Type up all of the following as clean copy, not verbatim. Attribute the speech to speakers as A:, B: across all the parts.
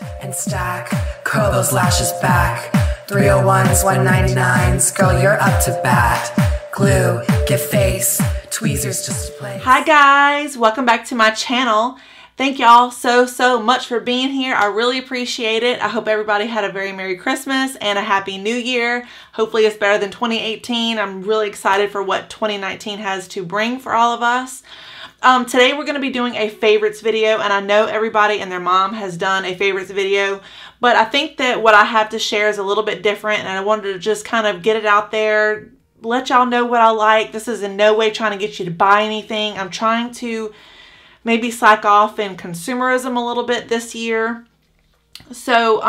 A: And stack, curl those lashes back. 301s, 199s, girl, you're up to bat. Glue, get face, tweezers just to play.
B: Hi guys, welcome back to my channel. Thank y'all so much for being here. I really appreciate it. I hope everybody had a very Merry Christmas and a Happy New Year. Hopefully it's better than 2018. I'm really excited for what 2019 has to bring for all of us. Today we're going to be doing a favorites video, and I know everybody and their mom has done a favorites video, but I think that what I have to share is a little bit different, and I wanted to just kind of get it out there, let y'all know what I like. This is in no way trying to get you to buy anything. I'm trying to maybe slack off in consumerism a little bit this year. So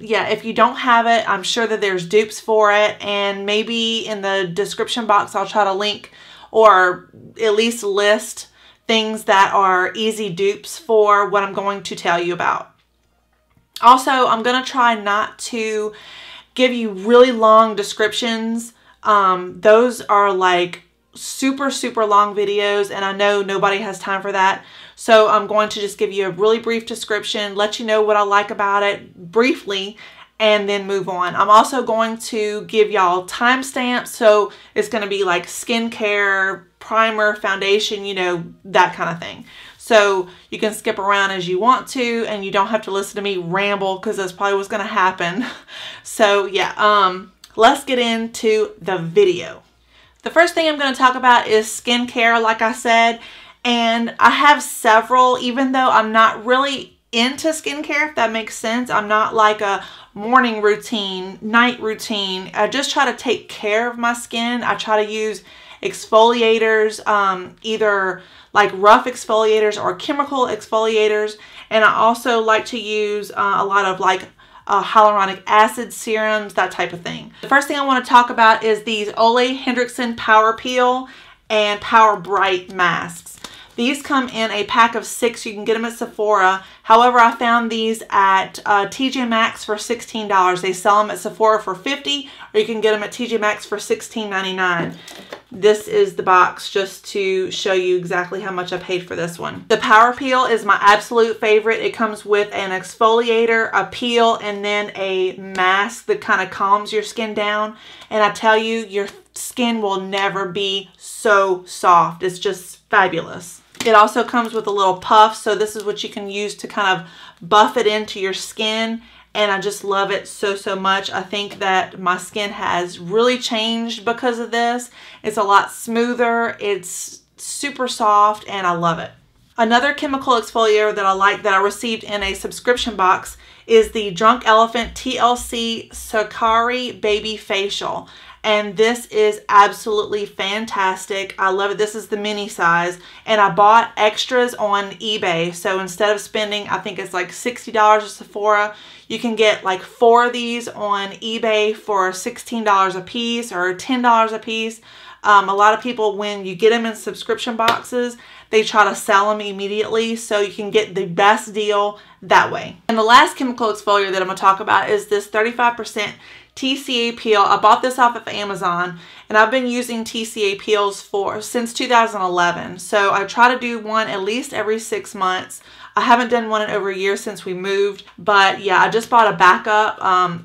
B: yeah, if you don't have it, I'm sure that there's dupes for it, and maybe in the description box I'll try to link or at least list things that are easy dupes for what I'm going to tell you about. Also, I'm going to try not to give you really long descriptions. Those are like super long videos, and I know nobody has time for that. So I'm going to just give you a really brief description, let you know what I like about it briefly, and then move on. I'm also going to give y'all timestamps, so it's going to be like skincare, primer, foundation, you know, that kind of thing. So you can skip around as you want to, and you don't have to listen to me ramble, because that's probably what's going to happen. So yeah, let's get into the video. The first thing I'm going to talk about is skincare, like I said, and I have several, even though I'm not really into skincare, if that makes sense. I'm not like a morning routine, night routine. I just try to take care of my skin. I try to use exfoliators, either like rough exfoliators or chemical exfoliators, and I also like to use a lot of like hyaluronic acid serums, that type of thing. The first thing I want to talk about is these Ole Henriksen Power Peel and Power Bright masks. These come in a pack of 6. You can get them at Sephora. However, I found these at TJ Maxx for $16. They sell them at Sephora for $50, or you can get them at TJ Maxx for $16.99. This is the box just to show you exactly how much I paid for this one. The Power Peel is my absolute favorite. It comes with an exfoliator, a peel, and then a mask that kind of calms your skin down. And I tell you, your skin will never be so soft. It's just fabulous. It also comes with a little puff, so this is what you can use to kind of buff it into your skin, and I just love it so much. I think that my skin has really changed because of this. It's a lot smoother, it's super soft, and I love it. Another chemical exfoliator that I like that I received in a subscription box is the Drunk Elephant TLC Sakari Baby Facial. And this is absolutely fantastic. I love it. This is the mini size, and I bought extras on eBay. So instead of spending, I think it's like $60 at Sephora, you can get like 4 of these on eBay for $16 a piece or $10 a piece. A lot of people, when you get them in subscription boxes, they try to sell them immediately, so you can get the best deal that way. And the last chemical exfoliator that I'm going to talk about is this 35% TCA peel. I bought this off of Amazon, and I've been using TCA peels since 2011. So I try to do one at least every 6 months. I haven't done one in over a year since we moved, but yeah, I just bought a backup.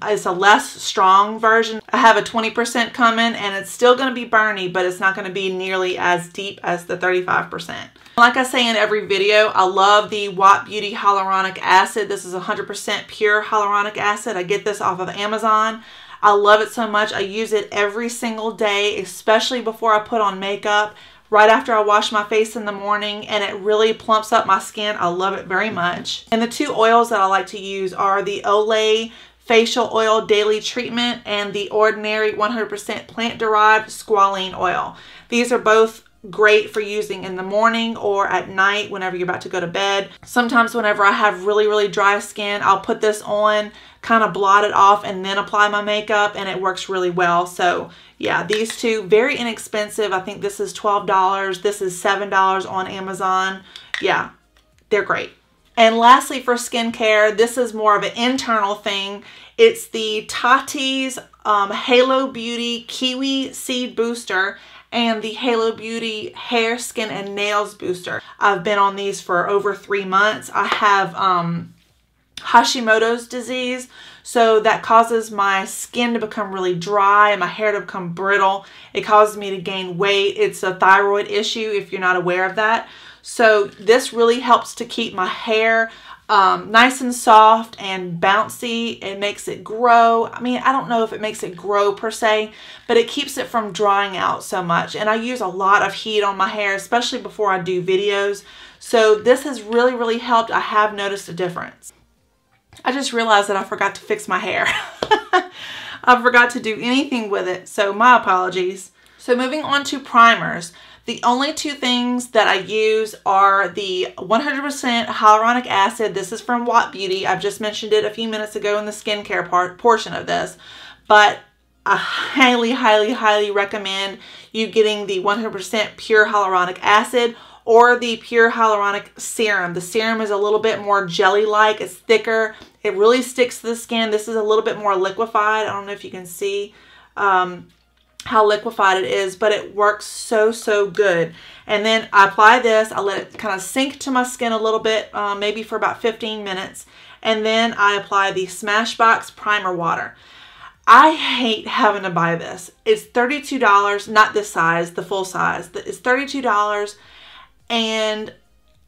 B: It's a less strong version. I have a 20% coming, and it's still going to be burny, but it's not going to be nearly as deep as the 35%. Like I say in every video, I love the Watt Beauty Hyaluronic Acid. This is 100% pure hyaluronic acid. I get this off of Amazon. I love it so much. I use it every single day, especially before I put on makeup, right after I wash my face in the morning, and it really plumps up my skin. I love it very much. And the 2 oils that I like to use are the Olay Facial Oil Daily Treatment and the Ordinary 100% Plant-Derived Squalene Oil. These are both great for using in the morning or at night whenever you're about to go to bed. Sometimes whenever I have really dry skin, I'll put this on, kind of blot it off, and then apply my makeup, and it works really well. So yeah, these 2, very inexpensive. I think this is $12. This is $7 on Amazon. Yeah, they're great. And lastly, for skincare, this is more of an internal thing. It's the Tati's Halo Beauty Kiwi Seed Booster and the Halo Beauty Hair, Skin, and Nails Booster. I've been on these for over 3 months. I have Hashimoto's disease. So that causes my skin to become really dry and my hair to become brittle. It causes me to gain weight. It's a thyroid issue if you're not aware of that. So this really helps to keep my hair nice and soft and bouncy. It makes it grow. I mean, I don't know if it makes it grow per se, but it keeps it from drying out so much. And I use a lot of heat on my hair, especially before I do videos. So this has really, really helped. I have noticed a difference. I just realized that I forgot to fix my hair. I forgot to do anything with it, so my apologies. So moving on to primers. The only two things that I use are the 100% hyaluronic acid. This is from Watt Beauty. I've just mentioned it a few minutes ago in the skincare portion of this. But I highly, highly, highly recommend you getting the 100% pure hyaluronic acid or the pure hyaluronic serum. The serum is a little bit more jelly-like. It's thicker. It really sticks to the skin. This is a little bit more liquefied. I don't know if you can see how liquefied it is, but it works so, so good. And then I apply this. I let it kind of sink to my skin a little bit, maybe for about 15 minutes. And then I apply the Smashbox Primer Water. I hate having to buy this. It's $32, not this size, the full size. It's $32. And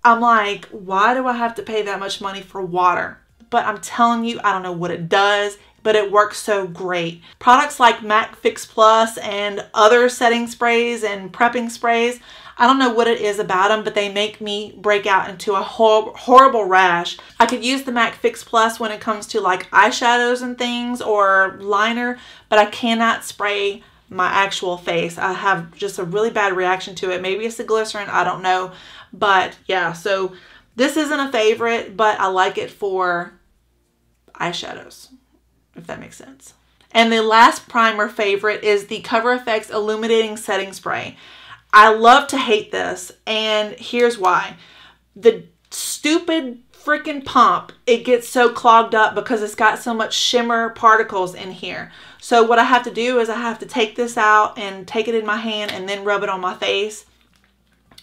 B: I'm like, why do I have to pay that much money for water? But I'm telling you, I don't know what it does, but it works so great. Products like MAC Fix Plus and other setting sprays and prepping sprays, I don't know what it is about them, but they make me break out into a horrible rash. I could use the MAC Fix Plus when it comes to like eyeshadows and things or liner, but I cannot spray my actual face. I have just a really bad reaction to it. Maybe it's the glycerin, I don't know. But yeah, so this isn't a favorite, but I like it for eyeshadows, if that makes sense. And the last primer favorite is the Cover FX Illuminating Setting Spray. I love to hate this, and here's why. The stupid freaking pump, it gets so clogged up because it's got so much shimmer particles in here. So what I have to do is I have to take this out and take it in my hand and then rub it on my face.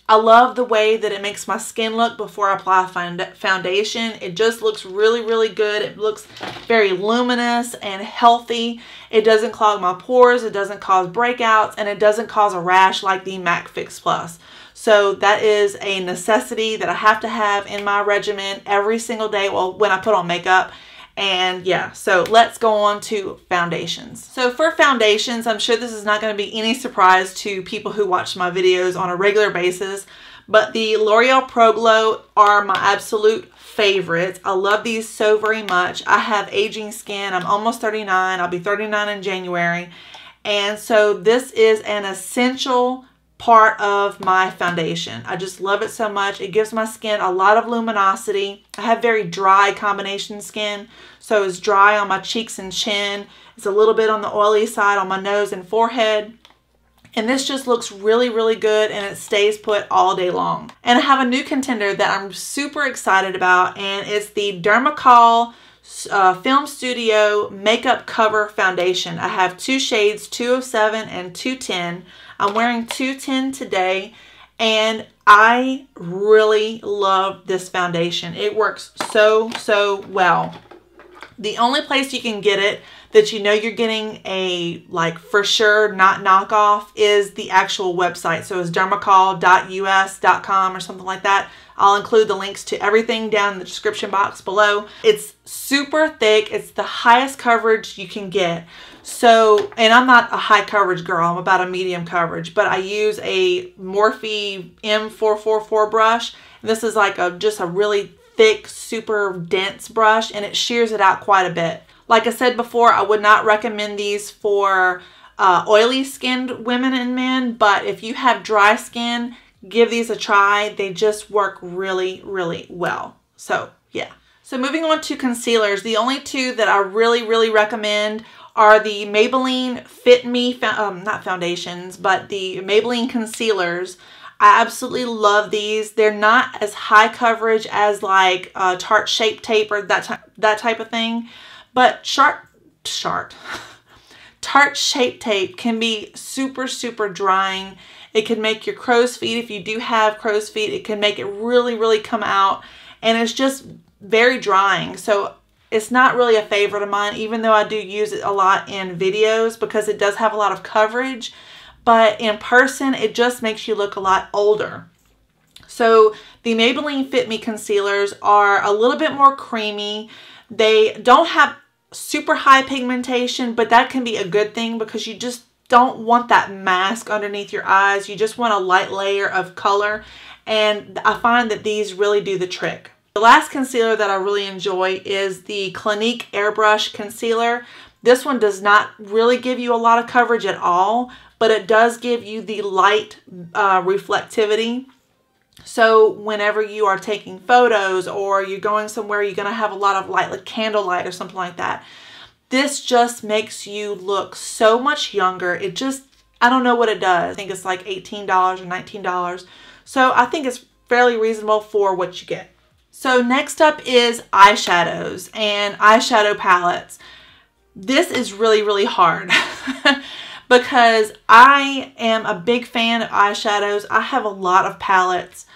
B: I love the way that it makes my skin look before I apply foundation. It just looks really, really good. It looks very luminous and healthy. It doesn't clog my pores. It doesn't cause breakouts, and it doesn't cause a rash like the MAC Fix Plus. So that is a necessity that I have to have in my regimen every single day. Well, when I put on makeup. And yeah, so let's go on to foundations. So for foundations, I'm sure this is not going to be any surprise to people who watch my videos on a regular basis, but the L'Oreal Pro Glow are my absolute favorites. I love these so very much. I have aging skin. I'm almost 39. I'll be 39 in January. And so this is an essential part of my foundation. I just love it so much. It gives my skin a lot of luminosity. I have very dry combination skin, so it's dry on my cheeks and chin. It's a little bit on the oily side on my nose and forehead. And this just looks really, really good, and it stays put all day long. And I have a new contender that I'm super excited about, and it's the Dermacol Film Studio Makeup Cover Foundation. I have two shades, 207 and 210. I'm wearing 210 today, and I really love this foundation. It works so, so well. The only place you can get it that you know you're getting a, like, for sure not knockoff is the actual website. So it's dermacol.us.com or something like that. I'll include the links to everything down in the description box below. It's super thick. It's the highest coverage you can get. So, and I'm not a high coverage girl. I'm about a medium coverage, but I use a Morphe M444 brush. This is like just a really thick, super dense brush, and it shears it out quite a bit. Like I said before, I would not recommend these for oily skinned women and men, but if you have dry skin, give these a try. They just work really, really well. So yeah. So moving on to concealers, the only two that I really, really recommend are the Maybelline Fit Me, not foundations, but the Maybelline concealers. I absolutely love these. They're not as high coverage as like Tarte Shape Tape or that type of thing, but Tarte Shape Tape can be super, super drying. It can make your crow's feet, if you do have crow's feet, it can make it really, really come out, and it's just very drying. So It's not really a favorite of mine, even though I do use it a lot in videos because it does have a lot of coverage. But in person, it just makes you look a lot older. So the Maybelline Fit Me concealers are a little bit more creamy. They don't have super high pigmentation, but that can be a good thing because you just don't want that mask underneath your eyes. You just want a light layer of color, and I find that these really do the trick. The last concealer that I really enjoy is the Clinique Airbrush Concealer. This one does not really give you a lot of coverage at all, but it does give you the light reflectivity. So whenever you are taking photos or you're going somewhere, you're going to have a lot of light, like candlelight or something like that. This just makes you look so much younger. It just, I don't know what it does. I think it's like $18 or $19. So I think it's fairly reasonable for what you get. So next up is eyeshadows and eyeshadow palettes. This is really, really hard because I am a big fan of eyeshadows. I have a lot of palettes.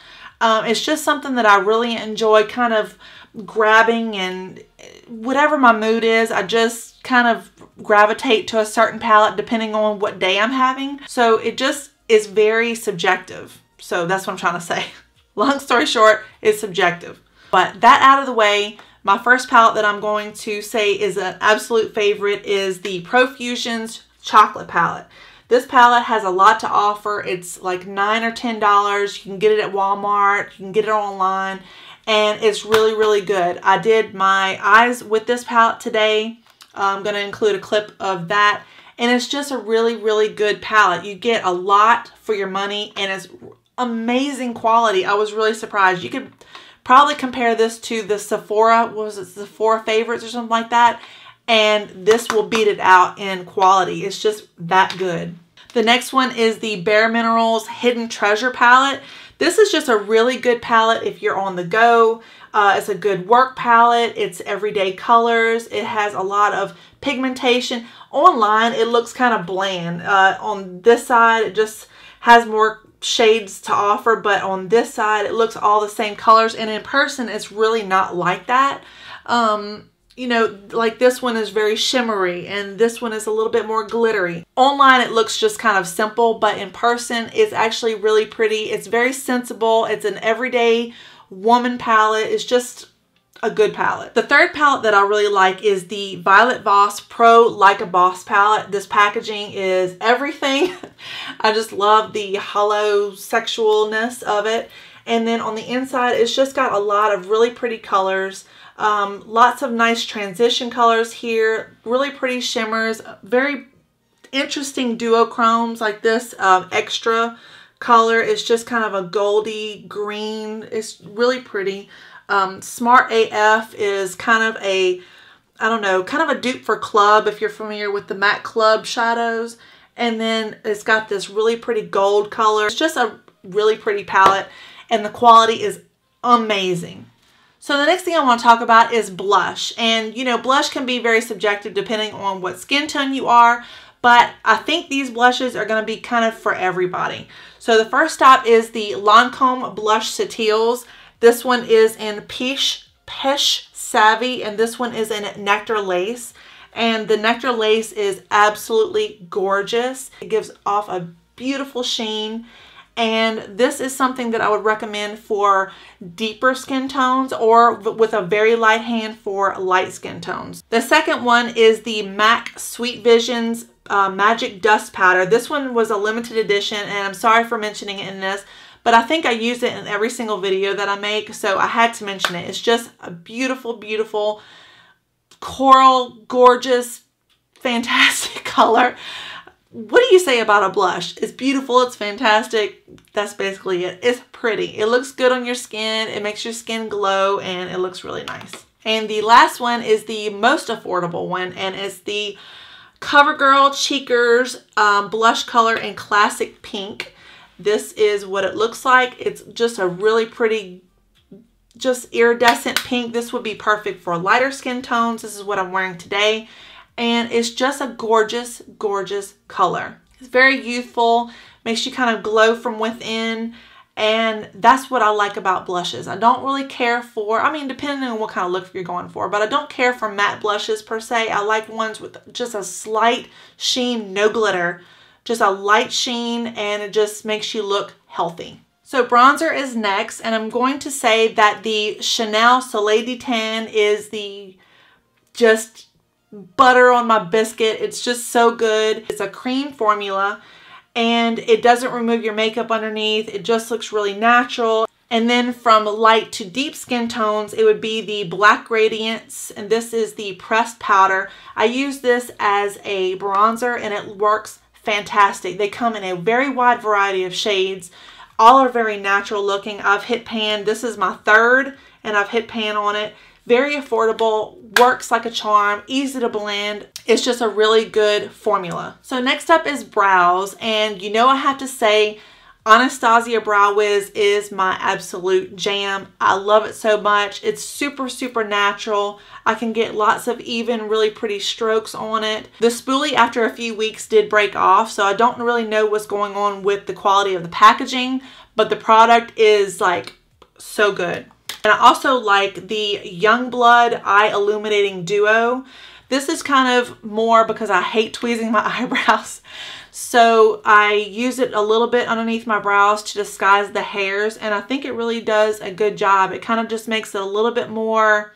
B: It's just something that I really enjoy kind of grabbing, and whatever my mood is, I just kind of gravitate to a certain palette depending on what day I'm having. So it just is very subjective. So that's what I'm trying to say. Long story short, it's subjective. But that out of the way, my first palette that I'm going to say is an absolute favorite is the Profusion's Chocolate Palette. This palette has a lot to offer. It's like $9 or $10. You can get it at Walmart. You can get it online. And it's really, really good. I did my eyes with this palette today. I'm going to include a clip of that. And it's just a really, really good palette. You get a lot for your money, and it's amazing quality. I was really surprised. You could probably compare this to the Sephora, what was it, Sephora Favorites or something like that. And this will beat it out in quality. It's just that good. The next one is the Bare Minerals Hidden Treasure Palette. This is just a really good palette if you're on the go. It's a good work palette. It's everyday colors. It has a lot of pigmentation. Online, it looks kind of bland. On this side, it just has more shades to offer, but on this side, it looks all the same colors. And in person, it's really not like that. You know, like this one is very shimmery and this one is a little bit more glittery. Online, it looks just kind of simple, but in person, it's actually really pretty. It's very sensible. It's an everyday woman palette. It's just a good palette. The third palette that I really like is the Violet Voss Pro Like a Boss palette. This packaging is everything. I just love the hollow sexualness of it. And then on the inside, it's just got a lot of really pretty colors. Lots of nice transition colors here, really pretty shimmers, very interesting duochromes like this extra color is just kind of a goldy green. It's really pretty. Smart AF is kind of a, I don't know, kind of a dupe for Club if you're familiar with the MAC Club shadows. And then it's got this really pretty gold color. It's just a really pretty palette and the quality is amazing. So the next thing I want to talk about is blush. And you know, blush can be very subjective depending on what skin tone you are, but I think these blushes are going to be kind of for everybody. So the first stop is the Lancome Blush Satiles. This one is in Peach Savvy, and this one is in Nectar Lace. And the Nectar Lace is absolutely gorgeous. It gives off a beautiful sheen. And this is something that I would recommend for deeper skin tones or with a very light hand for light skin tones. The second one is the MAC Sweet Visions Magic Dust Powder. This one was a limited edition, and I'm sorry for mentioning it in this, but I think I use it in every single video that I make, so I had to mention it. It's just a beautiful, beautiful coral, gorgeous, fantastic color. What do you say about a blush? It's beautiful, it's fantastic. That's basically it. It's pretty. It looks good on your skin. It makes your skin glow and it looks really nice. And the last one is the most affordable one, and it's the CoverGirl Cheekers blush color in Classic Pink. This is what it looks like. It's just a really pretty, just iridescent pink. This would be perfect for lighter skin tones. This is what I'm wearing today. And it's just a gorgeous, gorgeous color. It's very youthful, makes you kind of glow from within. And that's what I like about blushes. I don't really care for, I mean, depending on what kind of look you're going for, but I don't care for matte blushes per se. I like ones with just a slight sheen, no glitter, just a light sheen, and it just makes you look healthy. So bronzer is next, and I'm going to say that the Chanel Soleil de Tan is the just butter on my biscuit. It's just so good. It's a cream formula, and it doesn't remove your makeup underneath. It just looks really natural. And then from light to deep skin tones, it would be the Black Radiance, and this is the pressed powder. I use this as a bronzer, and it works fantastic. They come in a very wide variety of shades. All are very natural looking. I've hit pan. This is my third, and I've hit pan on it. Very affordable, works like a charm, easy to blend. It's just a really good formula. So next up is brows, and you know I have to say Anastasia Brow Wiz is my absolute jam. I love it so much. It's super, super natural. I can get lots of even really pretty strokes on it. The spoolie after a few weeks did break off, so I don't really know what's going on with the quality of the packaging, but the product is like so good. And I also like the Youngblood Eye Illuminating Duo. This is kind of more because I hate tweezing my eyebrows. So I use it a little bit underneath my brows to disguise the hairs, and I think it really does a good job. It kind of just makes it a little bit more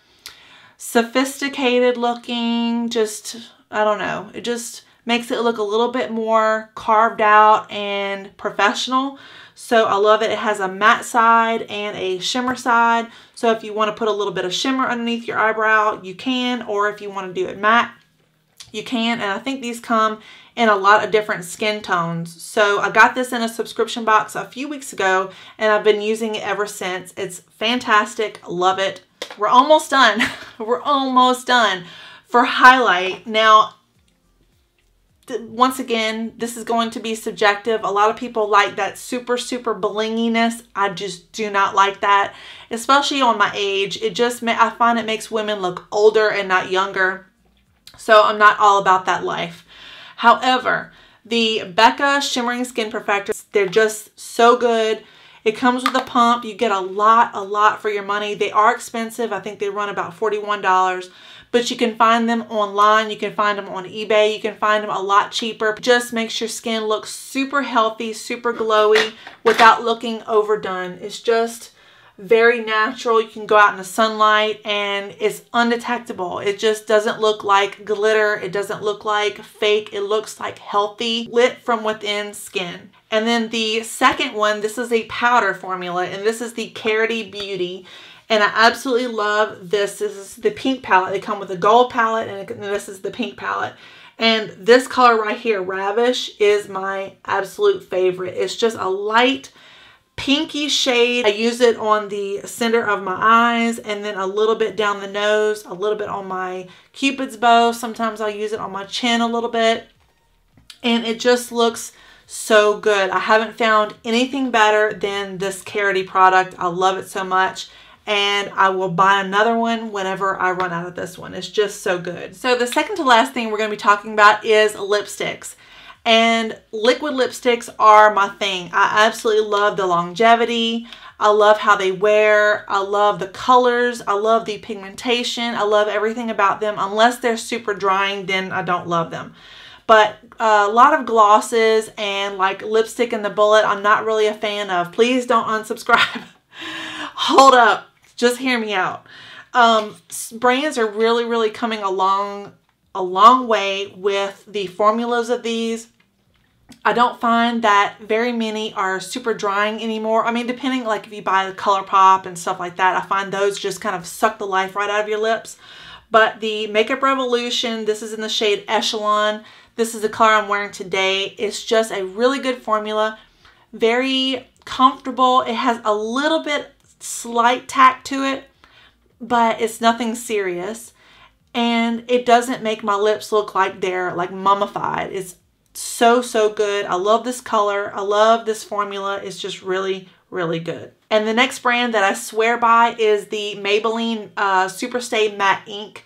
B: sophisticated looking. Just, I don't know. It just makes it look a little bit more carved out and professional. So I love it. It has a matte side and a shimmer side. So if you want to put a little bit of shimmer underneath your eyebrow, you can. Or if you want to do it matte, you can. And I think these come in a lot of different skin tones. So I got this in a subscription box a few weeks ago, and I've been using it ever since. It's fantastic. Love it. We're almost done. We're almost done. For highlight, now, once again, this is going to be subjective. A lot of people like that super, super blinginess. I just do not like that, especially on my age. It just, I find it makes women look older and not younger. So I'm not all about that life. However, the Becca Shimmering Skin Perfector, they're just so good. It comes with a pump. You get a lot for your money. They are expensive. I think they run about $41. But you can find them online. You can find them on eBay. You can find them a lot cheaper. Just makes your skin look super healthy, super glowy without looking overdone. It's just very natural. You can go out in the sunlight and it's undetectable. It just doesn't look like glitter. It doesn't look like fake. It looks like healthy, lit from within skin. And then the second one, this is a powder formula, and this is the Carity Beauty. And I absolutely love this. This is the pink palette. They come with a gold palette, and this is the pink palette. And this color right here, Ravish, is my absolute favorite. It's just a light pinky shade. I use it on the center of my eyes, and then a little bit down the nose, a little bit on my Cupid's bow. Sometimes I'll use it on my chin a little bit. And it just looks so good. I haven't found anything better than this Carity product. I love it so much. And I will buy another one whenever I run out of this one. It's just so good. So the second to last thing we're going to be talking about is lipsticks. And liquid lipsticks are my thing. I absolutely love the longevity. I love how they wear. I love the colors. I love the pigmentation. I love everything about them. Unless they're super drying, then I don't love them. But a lot of glosses and like lipstick in the bullet, I'm not really a fan of. Please don't unsubscribe. Hold up. Just hear me out. Brands are really coming along a long way with the formulas of these. I don't find that very many are super drying anymore. I mean, depending, like if you buy the ColourPop and stuff like that, I find those just kind of suck the life right out of your lips. But the Makeup Revolution, this is in the shade Echelon. This is the color I'm wearing today. It's just a really good formula. Very comfortable. It has a little bit slight tack to it, but it's nothing serious. And it doesn't make my lips look like they're like mummified. It's so good. I love this color. I love this formula. It's just really good. And the next brand that I swear by is the Maybelline Superstay Matte Ink.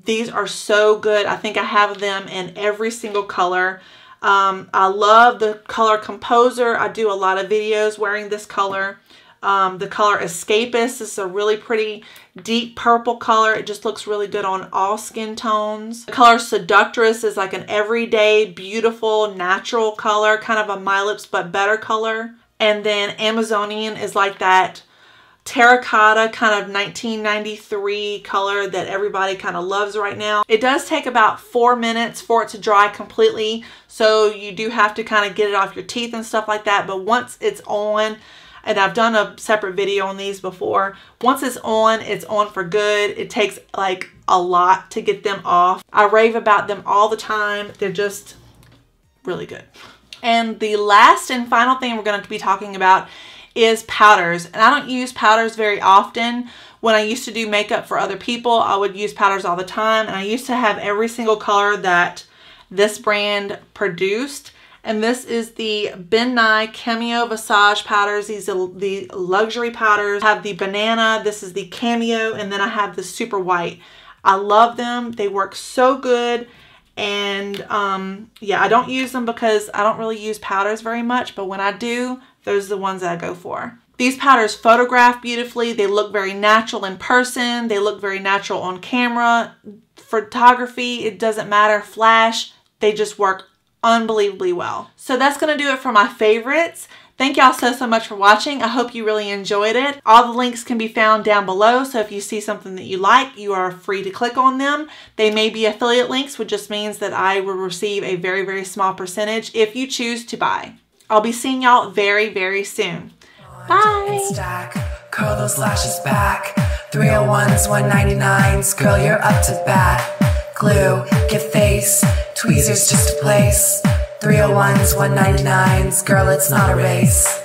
B: These are so good. I think I have them in every single color. I love the color Composer. I do a lot of videos wearing this color. The color Escapist is a really pretty deep purple color. It just looks really good on all skin tones. The color Seductress is like an everyday, beautiful, natural color, kind of a My Lips but better color. And then Amazonian is like that terracotta kind of 1993 color that everybody kind of loves right now. It does take about 4 minutes for it to dry completely, so you do have to kind of get it off your teeth and stuff like that. But once it's on, and I've done a separate video on these before, once it's on for good. It takes like a lot to get them off. I rave about them all the time. They're just really good. And the last and final thing we're going to be talking about is powders. And I don't use powders very often. When I used to do makeup for other people, I would use powders all the time. And I used to have every single color that this brand produced. And this is the Ben Nye Cameo Visage powders. These are the luxury powders. I have the Banana, this is the Cameo, and then I have the Super White. I love them. They work so good. And yeah, I don't use them because I don't really use powders very much. But when I do, those are the ones that I go for. These powders photograph beautifully. They look very natural in person. They look very natural on camera. Photography, it doesn't matter. Flash, they just work unbelievably well. So that's going to do it for my favorites. Thank y'all so much for watching. I hope you really enjoyed it. All the links can be found down below, so if you see something that you like, you are free to click on them. They may be affiliate links, which just means that I will receive a very, very small percentage if you choose to buy. I'll be seeing y'all very, very soon. Bye!
A: Stack, curl those lashes back. 301s, 199s, girl, you're up to bat. Glue, give face, tweezers just a place. 301s, 199s, girl, it's not a race.